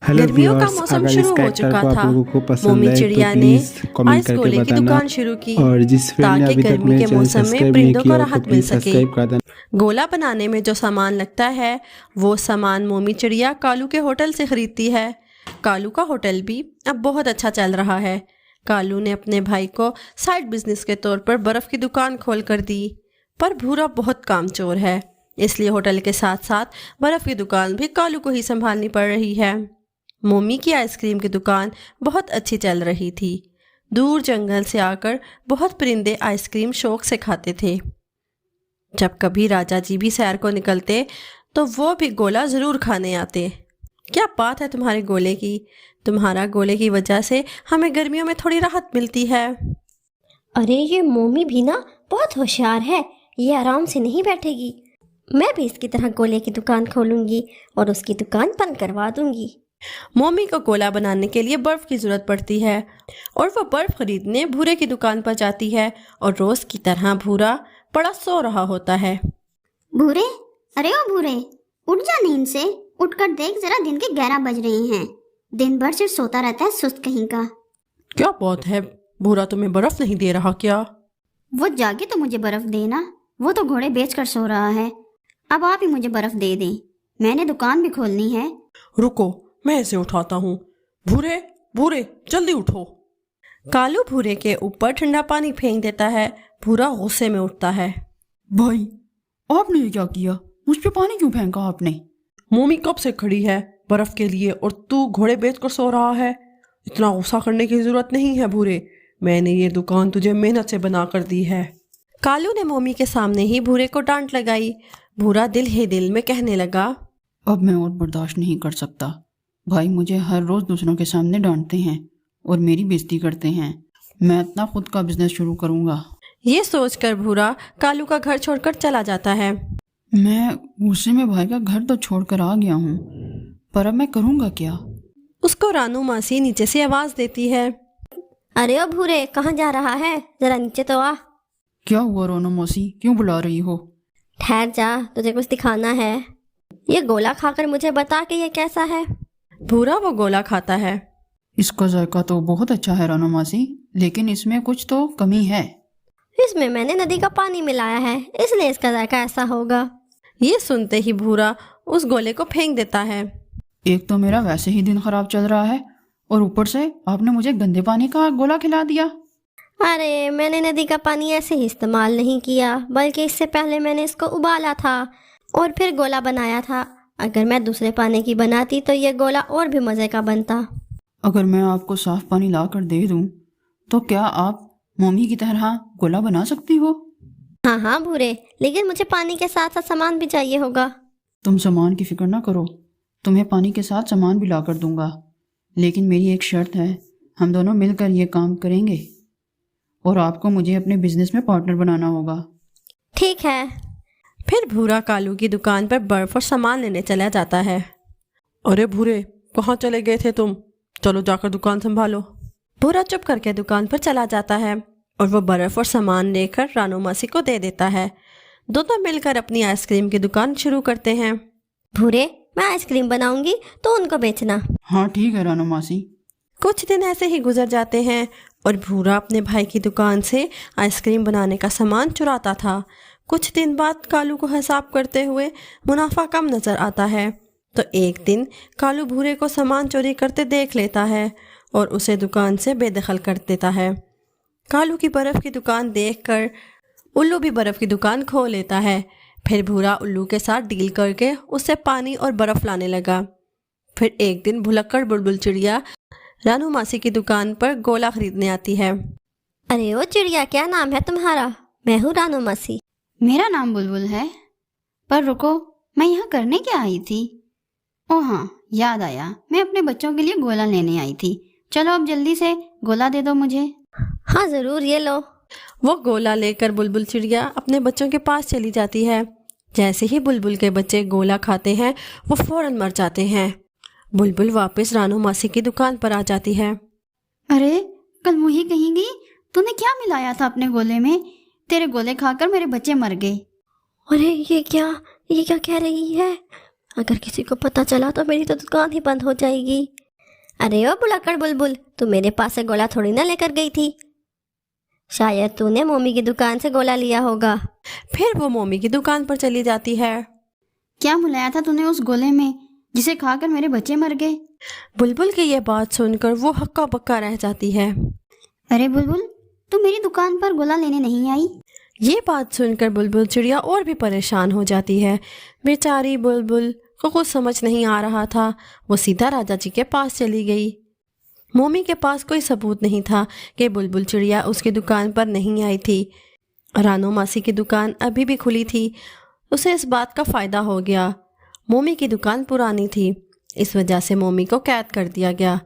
Hello गर्मियों का viewers, मौसम अगर इस शुरू हो कैरेक्टर चुका को आप था। लोगों को पसंद मोमी है तो चिड़िया ने प्लीज़ कमेंट आइस करके गोले की बताना। दुकान शुरू की और जिस फ्रेंड ने ताकि अभी तक गर्मी मेरे के चैनल मौसम में सब्सक्राइब नहीं परिंदों को किया हो तो राहत मिल प्लीज़ सके। सब्सक्राइब कर देना। गोला बनाने में जो सामान लगता है वो सामान मोमी चिड़िया कालू के होटल से खरीदती है। कालू का होटल भी अब बहुत अच्छा चल रहा है। कालू ने अपने भाई को साइड बिजनेस के तौर पर बर्फ़ की दुकान खोल कर दी, पर भूरा बहुत कामचोर है, इसलिए होटल के साथ साथ बर्फ़ की दुकान भी कालू को ही संभालनी पड़ रही है। मोमी की आइसक्रीम की दुकान बहुत अच्छी चल रही थी। दूर जंगल से आकर बहुत परिंदे आइसक्रीम शौक से खाते थे। जब कभी राजा जी भी सैर को निकलते तो वो भी गोला ज़रूर खाने आते। क्या बात है तुम्हारे गोले की, तुम्हारा गोले की वजह से हमें गर्मियों में थोड़ी राहत मिलती है। अरे ये मोमी भी ना बहुत होशियार है, ये आराम से नहीं बैठेगी। मैं भी इसकी तरह गोले की दुकान खोलूंगी और उसकी दुकान बंद करवा दूंगी। मोमी को गोला बनाने के लिए बर्फ़ की ज़रूरत पड़ती है और वो बर्फ़ खरीदने भूरे की दुकान पर जाती है और रोज़ की तरह भूरा बड़ा सो रहा होता है। भूरे, अरे ओ भूरे, उठ जा नींद से। उठकर देख जरा, दिन के 11 बज रहे हैं। दिन भर सिर्फ सोता रहता है, सुस्त कहीं का। क्या बात है, भूरा तुम्हें बर्फ़ नहीं दे रहा क्या? वो जागे तो मुझे बर्फ देना, वो तो घोड़े बेचकर सो रहा है। अब आप ही मुझे बर्फ दे दें, मैंने दुकान भी खोलनी है। रुको, मैं इसे उठाता हूँ। भूरे भूरे जल्दी उठो। कालू भूरे के ऊपर ठंडा पानी फेंक देता है। भूरा गुस्से में उठता है। भाई, आपने ये क्या किया? मुझ पे पानी क्यों फेंका आपने? मोमी कब से खड़ी है बर्फ के लिए और तू घोड़े बेचकर सो रहा है। इतना गुस्सा करने की जरूरत नहीं है भूरे, मैंने ये दुकान तुझे मेहनत से बना कर दी है। कालू ने मोमी के सामने ही भूरे को डांट लगाई। भूरा दिल ही दिल में कहने लगा, अब मैं और बर्दाश्त नहीं कर सकता। भाई मुझे हर रोज दूसरों के सामने डांटते हैं और मेरी बेइज्जती करते हैं। मैं अपना खुद का बिजनेस शुरू करूंगा। ये सोचकर भूरा कालू का घर छोड़कर चला जाता है। मैं गुस्से में भाई का घर तो छोड़कर आ गया हूँ, पर अब मैं करूंगा क्या? उसको रानू मासी नीचे से आवाज देती है। अरे ओ भूरे, कहाँ जा रहा है? जरा नीचे तो आ। क्या हुआ रोनो मौसी, क्यों बुला रही हो? ठहर जा, तुझे कुछ दिखाना है। ये गोला खाकर मुझे बता कि ये कैसा है। भूरा वो गोला खाता है। इसका जायका तो बहुत अच्छा है रोनो मौसी, लेकिन इसमें कुछ तो कमी है। इसमें मैंने नदी का पानी मिलाया है, इसलिए इसका जायका ऐसा होगा। ये सुनते ही भूरा उस गोले को फेंक देता है। एक तो मेरा वैसे ही दिन खराब चल रहा है और ऊपर से आपने मुझे गंदे पानी का गोला खिला दिया। अरे मैंने नदी का पानी ऐसे ही इस्तेमाल नहीं किया, बल्कि इससे पहले मैंने इसको उबाला था और फिर गोला बनाया था। अगर मैं दूसरे पानी की बनाती तो ये गोला और भी मज़े का बनता। अगर मैं आपको साफ पानी ला कर दे दूं तो क्या आप मम्मी की तरह गोला बना सकती हो? हाँ हाँ भूरे, लेकिन मुझे पानी के साथ साथ सामान भी चाहिए होगा। तुम सामान की फिक्र ना करो, तुम्हें पानी के साथ सामान भी ला कर दूंगा, लेकिन मेरी एक शर्त है, हम दोनों मिलकर ये काम करेंगे और आपको मुझे अपने बिजनेस में पार्टनर बनाना होगा। ठीक है। फिर भूरा कालू की दुकान पर बर्फ और सामान लेने चला जाता है। अरे भूरे, कहाँ चले गए थे तुम? चलो जाकर दुकान संभालो। भूरा चुप करके दुकान पर चला जाता है और वो बर्फ और सामान लेकर रानू मासी को दे देता है। दोनों मिलकर अपनी आइसक्रीम की दुकान शुरू करते हैं। भूरे, मैं आइसक्रीम बनाऊंगी तो उनको बेचना। हाँ ठीक है रानो मासी। कुछ दिन ऐसे ही गुजर जाते हैं और भूरा अपने भाई की दुकान से आइसक्रीम बनाने का सामान चुराता था। कुछ दिन बाद कालू को हिसाब करते हुए मुनाफा कम नज़र आता है, तो एक दिन कालू भूरे को सामान चोरी करते देख लेता है और उसे दुकान से बेदखल कर देता है। कालू की बर्फ़ की दुकान देखकर उल्लू भी बर्फ़ की दुकान खोल लेता है। फिर भूरा उल्लू के साथ डील करके उससे पानी और बर्फ़ लाने लगा। फिर एक दिन भुलक्कड़ बुलबुल चिड़िया रानू मासी की दुकान पर गोला खरीदने आती है। अरे ओ चिड़िया, क्या नाम है तुम्हारा? मैं हूँ रानू मासी। मेरा नाम बुलबुल है, पर रुको, मैं यहाँ करने क्या आई थी? ओह हाँ, याद आया, मैं अपने बच्चों के लिए गोला लेने आई थी। चलो अब जल्दी से गोला दे दो मुझे। हाँ ज़रूर, ये लो। वो गोला लेकर बुलबुल चिड़िया अपने बच्चों के पास चली जाती है। जैसे ही बुलबुल के बच्चे गोला खाते हैं वो फौरन मर जाते हैं। बुलबुल वापस रानू मासी की दुकान पर आ जाती है। अरे कल मुही कहेंगी, तूने क्या मिलाया था अपने गोले में? तेरे गोले खाकर मेरे बच्चे मर गए। अरे ये क्या कह रही है? अगर किसी को पता चला तो मेरी तो दुकान ही बंद हो जाएगी। अरे ओ बुलाकर बुलबुल, तू मेरे पास से गोला थोड़ी ना लेकर गई थी। शायद तूने मोमी की दुकान से गोला लिया होगा। फिर वो मोमी की दुकान पर चली जाती है। क्या मिलाया था तूने उस गोले में जिसे खाकर मेरे बच्चे मर गए? बुलबुल की ये बात सुनकर वो हक्का बक्का रह जाती है। अरे बुलबुल, तू मेरी दुकान पर गोला लेने नहीं आई? ये बात सुनकर बुलबुल चिड़िया और भी परेशान हो जाती है। बेचारी बुलबुल को कुछ समझ नहीं आ रहा था। वो सीधा राजा जी के पास चली गई। मोमी के पास कोई सबूत नहीं था कि बुलबुल चिड़िया उसकी दुकान पर नहीं आई थी। रानो मासी की दुकान अभी भी खुली थी। उसे इस बात का फ़ायदा हो गया। मोमी की दुकान पुरानी थी, इस वजह से मोमी को कैद कर दिया गया।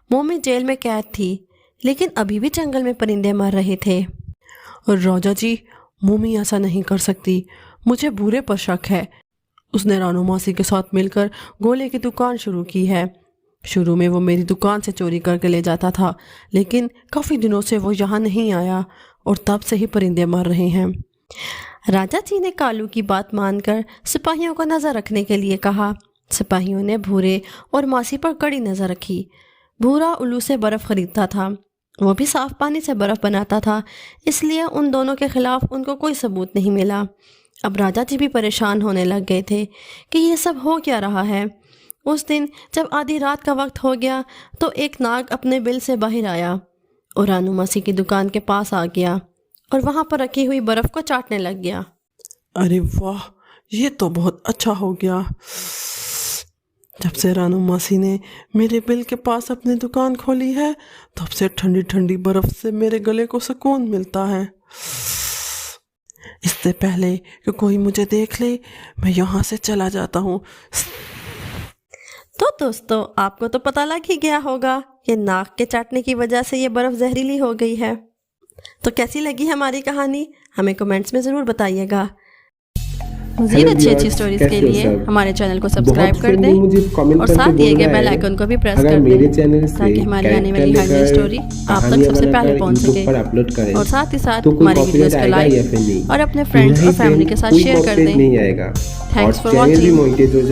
मोमी जेल में कैद थी, लेकिन अभी भी जंगल में परिंदे मर रहे थे। और राजा जी, मोमी ऐसा नहीं कर सकती। मुझे बुरे पर शक है। उसने रानो मासी के साथ मिलकर गोले की दुकान शुरू की है। शुरू में वो मेरी दुकान से चोरी करके ले जाता था, लेकिन काफ़ी दिनों से वो यहाँ नहीं आया और तब से ही परिंदे मर रहे हैं। राजा जी ने कालू की बात मानकर सिपाहियों को नज़र रखने के लिए कहा। सिपाहियों ने भूरे और मासी पर कड़ी नज़र रखी। भूरा उल्लू से बर्फ़ खरीदता था, वो भी साफ़ पानी से बर्फ़ बनाता था, इसलिए उन दोनों के ख़िलाफ़ उनको कोई सबूत नहीं मिला। अब राजा जी भी परेशान होने लग गए थे कि ये सब हो क्या रहा है। उस दिन जब आधी रात का वक्त हो गया तो एक नाग अपने बिल से बाहर आया और रानू मासी की दुकान के पास आ गया और वहाँ पर रखी हुई बर्फ़ को चाटने लग गया। अरे वाह, ये तो बहुत अच्छा हो गया। जब से रानो मासी ने मेरे बिल के पास अपनी दुकान खोली है, तब से ठंडी ठंडी बर्फ से मेरे गले को सुकून मिलता है। इससे पहले कि कोई मुझे देख ले, मैं यहाँ से चला जाता हूँ। तो दोस्तों, आपको तो पता लग ही गया होगा कि नाक के चाटने की वजह से ये बर्फ़ जहरीली हो गई है। तो कैसी लगी हमारी कहानी, हमें कमेंट्स में ज़रूर बताइएगा। मज़ीद अच्छी अच्छी स्टोरीज के लिए हमारे चैनल को सब्सक्राइब कर दें और साथ दिए गए बेल आइकन को भी प्रेस कर दें ताकि हमारी आने वाली हर नई स्टोरी आप तक सबसे पहले पहुंच सके। और साथ ही साथ हमारी वीडियोस को लाइक और अपने फ्रेंड्स और फैमिली के साथ शेयर कर दें। Thanks for watching.